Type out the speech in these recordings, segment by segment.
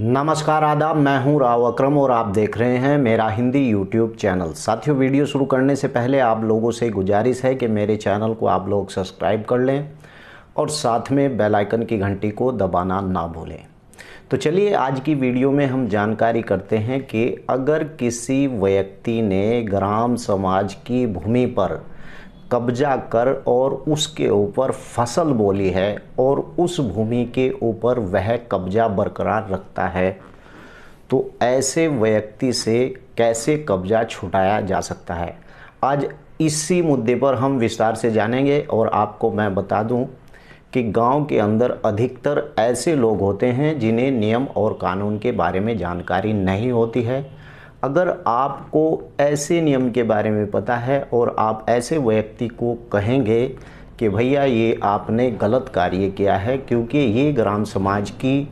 नमस्कार आदाब, मैं हूं राव अकरम और आप देख रहे हैं मेरा हिंदी यूट्यूब चैनल। साथियों, वीडियो शुरू करने से पहले आप लोगों से गुजारिश है कि मेरे चैनल को आप लोग सब्सक्राइब कर लें और साथ में बेल आइकन की घंटी को दबाना ना भूलें। तो चलिए आज की वीडियो में हम जानकारी करते हैं कि अगर किसी व्यक्ति ने ग्राम समाज की भूमि पर कब्जा कर और उसके ऊपर फसल बोली है और उस भूमि के ऊपर वह कब्जा बरकरार रखता है, तो ऐसे व्यक्ति से कैसे कब्जा छुटाया जा सकता है। आज इसी मुद्दे पर हम विस्तार से जानेंगे। और आपको मैं बता दूं कि गांव के अंदर अधिकतर ऐसे लोग होते हैं जिन्हें नियम और कानून के बारे में जानकारी नहीं होती है। अगर आपको ऐसे नियम के बारे में पता है और आप ऐसे व्यक्ति को कहेंगे कि भैया ये आपने गलत कार्य किया है, क्योंकि ये ग्राम समाज की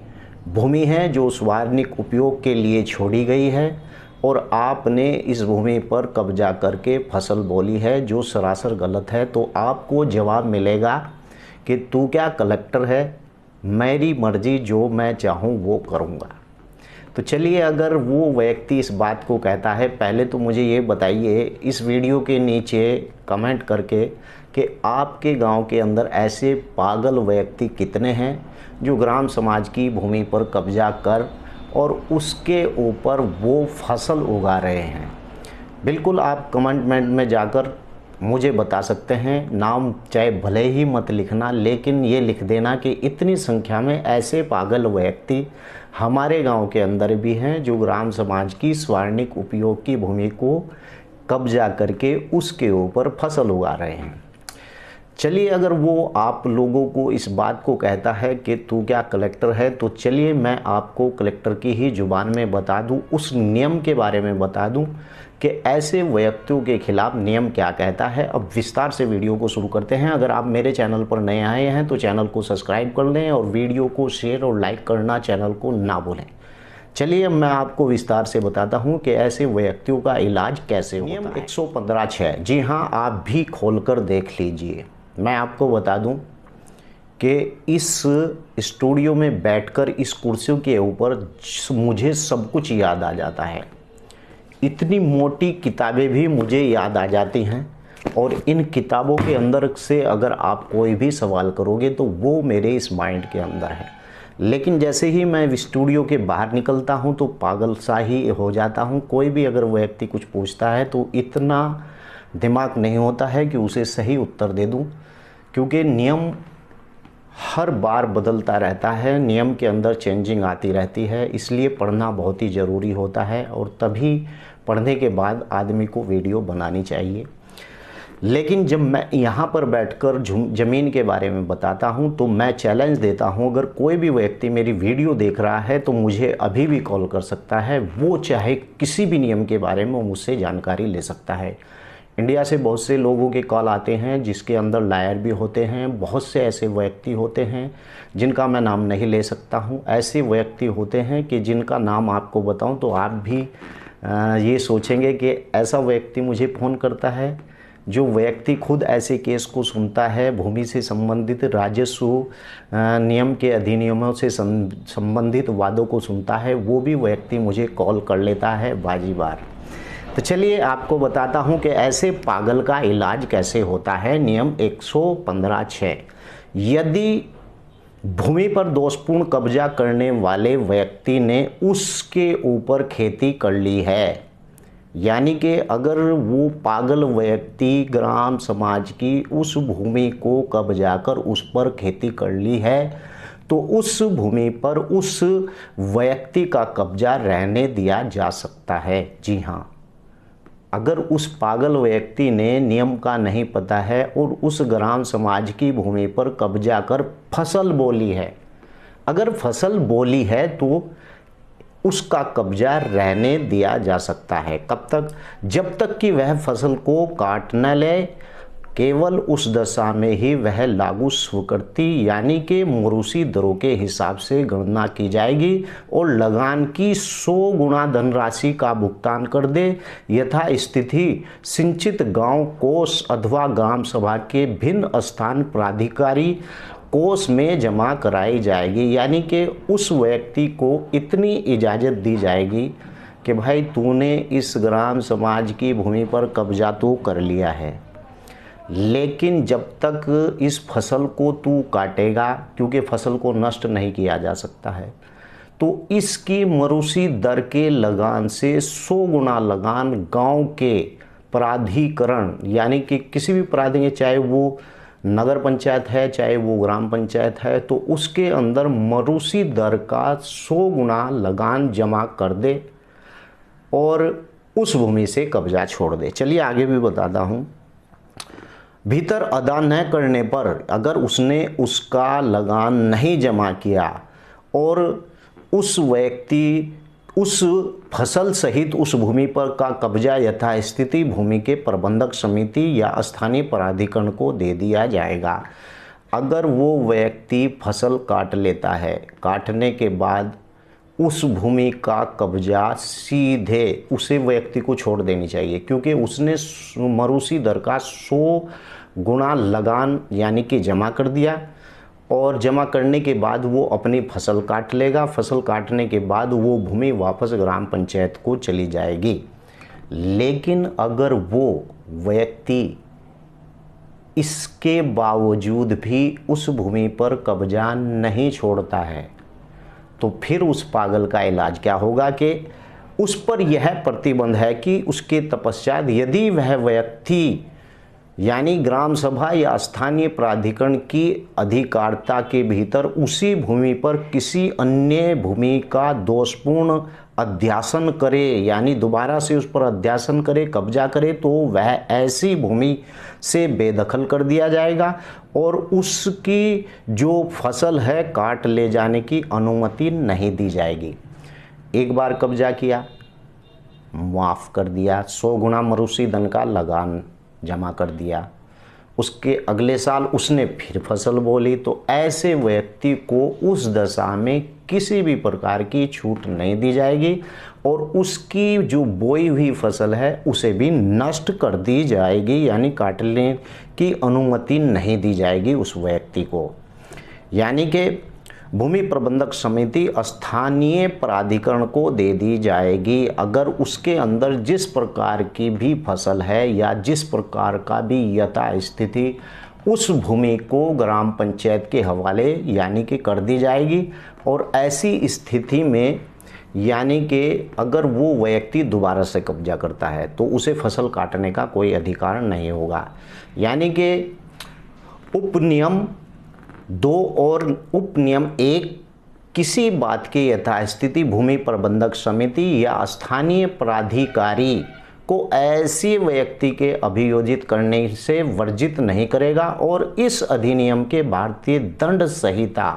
भूमि है जो सार्वजनिक उपयोग के लिए छोड़ी गई है और आपने इस भूमि पर कब्जा करके फसल बोली है जो सरासर गलत है, तो आपको जवाब मिलेगा कि तू क्या कलेक्टर है, मेरी मर्जी, जो मैं चाहूँ वो करूँगा। तो चलिए, अगर वो व्यक्ति इस बात को कहता है, पहले तो मुझे ये बताइए इस वीडियो के नीचे कमेंट करके कि आपके गांव के अंदर ऐसे पागल व्यक्ति कितने हैं जो ग्राम समाज की भूमि पर कब्जा कर और उसके ऊपर वो फसल उगा रहे हैं। बिल्कुल आप कमेंट में जाकर मुझे बता सकते हैं। नाम चाहे भले ही मत लिखना, लेकिन ये लिख देना कि इतनी संख्या में ऐसे पागल व्यक्ति हमारे गांव के अंदर भी हैं जो ग्राम समाज की सार्वजनिक उपयोग की भूमि को कब्जा करके उसके ऊपर फसल उगा रहे हैं। चलिए, अगर वो आप लोगों को इस बात को कहता है कि तू क्या कलेक्टर है, तो चलिए मैं आपको कलेक्टर की ही जुबान में बता दूं, उस नियम के बारे में बता दूं कि ऐसे व्यक्तियों के खिलाफ नियम क्या कहता है। अब विस्तार से वीडियो को शुरू करते हैं। अगर आप मेरे चैनल पर नए आए हैं तो चैनल को सब्सक्राइब कर लें और वीडियो को शेयर और लाइक करना चैनल को ना भूलें। चलिए, अब मैं आपको विस्तार से बताता हूं कि ऐसे व्यक्तियों का इलाज कैसे होता है। नियम 115(6), जी हाँ, आप भी खोलकर देख लीजिए। मैं आपको बता दूं कि इस स्टूडियो में बैठकर इस कुर्सियों के ऊपर मुझे सब कुछ याद आ जाता है। इतनी मोटी किताबें भी मुझे याद आ जाती हैं और इन किताबों के अंदर से अगर आप कोई भी सवाल करोगे तो वो मेरे इस माइंड के अंदर है। लेकिन जैसे ही मैं स्टूडियो के बाहर निकलता हूँ तो पागल सा ही हो जाता हूँ। कोई भी अगर व्यक्ति कुछ पूछता है तो इतना दिमाग नहीं होता है कि उसे सही उत्तर दे दूँ, क्योंकि नियम हर बार बदलता रहता है, नियम के अंदर चेंजिंग आती रहती है। इसलिए पढ़ना बहुत ही ज़रूरी होता है और तभी पढ़ने के बाद आदमी को वीडियो बनानी चाहिए। लेकिन जब मैं यहाँ पर बैठकर ज़मीन के बारे में बताता हूँ तो मैं चैलेंज देता हूँ, अगर कोई भी व्यक्ति मेरी वीडियो देख रहा है तो मुझे अभी भी कॉल कर सकता है। वो चाहे किसी भी नियम के बारे में मुझसे जानकारी ले सकता है। इंडिया से बहुत से लोगों के कॉल आते हैं जिसके अंदर लायर भी होते हैं। बहुत से ऐसे व्यक्ति होते हैं जिनका मैं नाम नहीं ले सकता हूं। ऐसे व्यक्ति होते हैं कि जिनका नाम आपको बताऊं तो आप भी ये सोचेंगे कि ऐसा व्यक्ति मुझे फ़ोन करता है। जो व्यक्ति खुद ऐसे केस को सुनता है, भूमि से संबंधित राजस्व नियम के अधिनियमों से संबंधित वादों को सुनता है, वो भी व्यक्ति मुझे कॉल कर लेता है बाजी बार। तो चलिए आपको बताता हूं कि ऐसे पागल का इलाज कैसे होता है। नियम 115(6), यदि भूमि पर दोषपूर्ण कब्जा करने वाले व्यक्ति ने उसके ऊपर खेती कर ली है, यानी कि अगर वो पागल व्यक्ति ग्राम समाज की उस भूमि को कब्जा कर उस पर खेती कर ली है, तो उस भूमि पर उस व्यक्ति का कब्जा रहने दिया जा सकता है। जी हाँ, अगर उस पागल व्यक्ति ने नियम का नहीं पता है और उस ग्राम समाज की भूमि पर कब्जा कर फसल बोली है, अगर फसल बोली है तो उसका कब्जा रहने दिया जा सकता है। कब तक? जब तक कि वह फसल को काट न ले। केवल उस दशा में ही वह लागू स्वीकृति यानी कि मोरूसी दरों के हिसाब से गणना की जाएगी और लगान की 100 गुना धनराशि का भुगतान कर दे। यथा स्थिति सिंचित गांव कोष अथवा ग्राम सभा के भिन्न स्थान प्राधिकारी कोष में जमा कराई जाएगी, यानी कि उस व्यक्ति को इतनी इजाज़त दी जाएगी कि भाई तूने इस ग्राम समाज की भूमि पर कब्जा तो कर लिया है, लेकिन जब तक इस फसल को तू काटेगा, क्योंकि फसल को नष्ट नहीं किया जा सकता है, तो इसकी मरूसी दर के लगान से 100 गुना लगान गांव के प्राधिकरण, यानी कि किसी भी प्राधिकरण, चाहे वो नगर पंचायत है चाहे वो ग्राम पंचायत है, तो उसके अंदर मरूसी दर का 100 गुना लगान जमा कर दे और उस भूमि से कब्जा छोड़ दे। चलिए आगे भी बताता हूँ। भीतर अदा न करने पर अगर उसने उसका लगान नहीं जमा किया और उस व्यक्ति उस फसल सहित उस भूमि पर का कब्जा यथास्थिति भूमि के प्रबंधक समिति या स्थानीय प्राधिकरण को दे दिया जाएगा। अगर वो व्यक्ति फसल काट लेता है, काटने के बाद उस भूमि का कब्जा सीधे उसे व्यक्ति को छोड़ देनी चाहिए, क्योंकि उसने मरूसी दर का 100 गुना लगान यानी कि जमा कर दिया, और जमा करने के बाद वो अपनी फसल काट लेगा। फसल काटने के बाद वो भूमि वापस ग्राम पंचायत को चली जाएगी। लेकिन अगर वो व्यक्ति इसके बावजूद भी उस भूमि पर कब्जा नहीं छोड़ता है, तो फिर उस पागल का इलाज क्या होगा कि उस पर यह प्रतिबंध है कि उसके तपश्चात यदि वह व्यक्ति यानी ग्राम सभा या स्थानीय प्राधिकरण की अधिकारिता के भीतर उसी भूमि पर किसी अन्य भूमि का दोषपूर्ण अध्यासन करे, यानी दोबारा से उस पर अध्यासन करे, कब्जा करे, तो वह ऐसी भूमि से बेदखल कर दिया जाएगा और उसकी जो फसल है काट ले जाने की अनुमति नहीं दी जाएगी। एक बार कब्जा किया, माफ़ कर दिया, 100 गुना मरूसी धन का लगान जमा कर दिया, उसके अगले साल उसने फिर फसल बोली, तो ऐसे व्यक्ति को उस दशा में किसी भी प्रकार की छूट नहीं दी जाएगी और उसकी जो बोई हुई फसल है उसे भी नष्ट कर दी जाएगी, यानी काटने की अनुमति नहीं दी जाएगी उस व्यक्ति को। यानी कि भूमि प्रबंधक समिति स्थानीय प्राधिकरण को दे दी जाएगी अगर उसके अंदर जिस प्रकार की भी फसल है या जिस प्रकार का भी यथास्थिति उस भूमि को ग्राम पंचायत के हवाले यानी कि कर दी जाएगी। और ऐसी स्थिति में यानी कि अगर वो व्यक्ति दोबारा से कब्जा करता है तो उसे फसल काटने का कोई अधिकार नहीं होगा। यानी कि उपनियम 2 और उपनियम 1 किसी बात की यथास्थिति भूमि प्रबंधक समिति या स्थानीय प्राधिकारी को ऐसे व्यक्ति के अभियोजित करने से वर्जित नहीं करेगा और इस अधिनियम के भारतीय दंड संहिता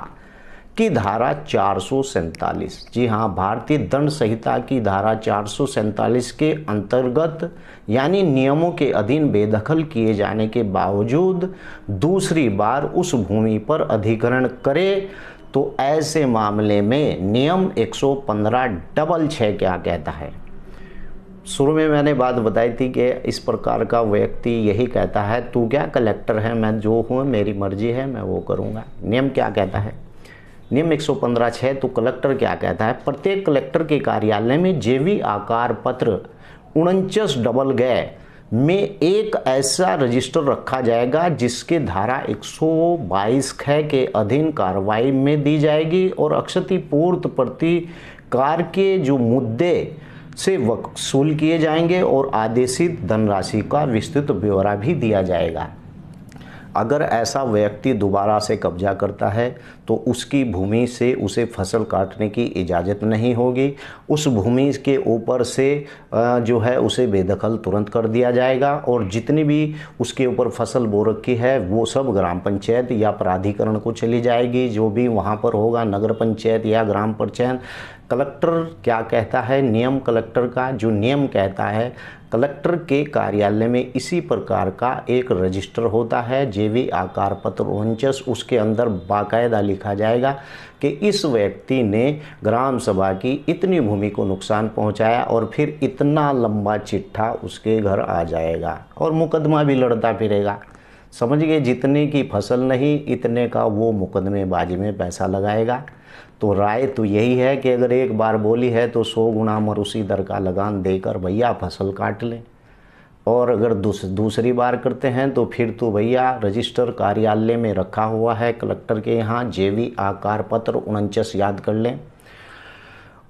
की धारा 447, जी हाँ, भारतीय दंड संहिता की धारा 447 के अंतर्गत यानी नियमों के अधीन बेदखल किए जाने के बावजूद दूसरी बार उस भूमि पर अधिग्रहण करे तो ऐसे मामले में नियम 115/6 क्या कहता है। शुरू में मैंने बात बताई थी कि इस प्रकार का व्यक्ति यही कहता है, तू क्या कलेक्टर है, मैं जो हूँ मेरी मर्जी है मैं वो करूँगा। नियम क्या कहता है, नियम 115/6 तो कलेक्टर क्या कहता है, प्रत्येक कलेक्टर के कार्यालय में जेवी आकार पत्र 49 में एक ऐसा रजिस्टर रखा जाएगा जिसके धारा 122 के अधीन कार्रवाई में दी जाएगी और क्षतिपूर्ति प्रतिकार के जो मुद्दे से वसूल किए जाएंगे और आदेशित धनराशि का विस्तृत ब्यौरा भी दिया जाएगा। अगर ऐसा व्यक्ति दोबारा से कब्जा करता है तो उसकी भूमि से उसे फसल काटने की इजाज़त नहीं होगी। उस भूमि के ऊपर से जो है उसे बेदखल तुरंत कर दिया जाएगा और जितनी भी उसके ऊपर फसल बो रखी है वो सब ग्राम पंचायत या प्राधिकरण को चली जाएगी, जो भी वहाँ पर होगा नगर पंचायत या ग्राम पंचायत। कलेक्टर क्या कहता है, नियम कलेक्टर का जो नियम कहता है, कलेक्टर के कार्यालय में इसी प्रकार का एक रजिस्टर होता है जेवी आकार पत्र 49, उसके अंदर बाकायदा लिखा जाएगा कि इस व्यक्ति ने ग्राम सभा की इतनी भूमि को नुकसान पहुंचाया और फिर इतना लंबा चिट्ठा उसके घर आ जाएगा और मुकदमा भी लड़ता फिरेगा। समझ गए, जितने की फसल नहीं इतने का वो मुकदमेबाजी में पैसा लगाएगा। तो राय तो यही है कि अगर एक बार बोली है तो 100 गुना मरूसी दर का लगान देकर भैया फसल काट लें। और अगर दूसरी बार करते हैं तो फिर तो भैया रजिस्टर कार्यालय में रखा हुआ है कलेक्टर के यहाँ जेवी आकार पत्र 49 याद कर लें।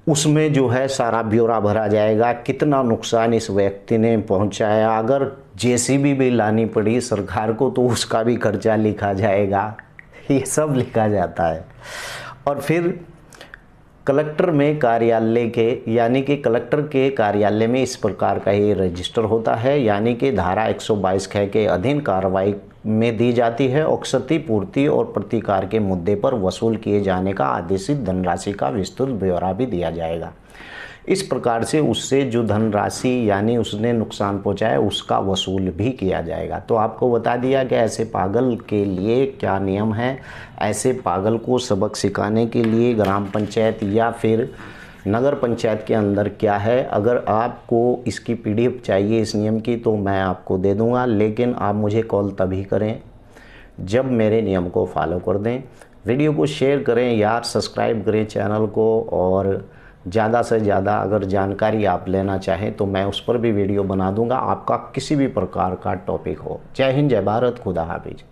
उसमें जो है सारा ब्यौरा भरा जाएगा, कितना नुकसान इस व्यक्ति ने पहुंचाया। अगर जेसीबी भी लानी पड़ी सरकार को तो उसका भी खर्चा लिखा जाएगा, ये सब लिखा जाता है। और फिर कलेक्टर में कार्यालय के यानी कि कलेक्टर के कार्यालय में इस प्रकार का ये रजिस्टर होता है, यानी कि धारा 122 के अधीन कार्रवाई में दी जाती है और क्षतिपूर्ति और प्रतिकार के मुद्दे पर वसूल किए जाने का आदेशित धनराशि का विस्तृत ब्यौरा भी दिया जाएगा। इस प्रकार से उससे जो धनराशि यानी उसने नुकसान पहुंचाया उसका वसूल भी किया जाएगा। तो आपको बता दिया कि ऐसे पागल के लिए क्या नियम है, ऐसे पागल को सबक सिखाने के लिए ग्राम पंचायत या फिर नगर पंचायत के अंदर क्या है। अगर आपको इसकी PDF चाहिए इस नियम की तो मैं आपको दे दूंगा, लेकिन आप मुझे कॉल तभी करें जब मेरे नियम को फॉलो कर दें। वीडियो को शेयर करें यार, सब्सक्राइब करें चैनल को, और ज़्यादा से ज़्यादा अगर जानकारी आप लेना चाहें तो मैं उस पर भी वीडियो बना दूंगा, आपका किसी भी प्रकार का टॉपिक हो। जय हिंद, जय भारत, खुदा हाफिज।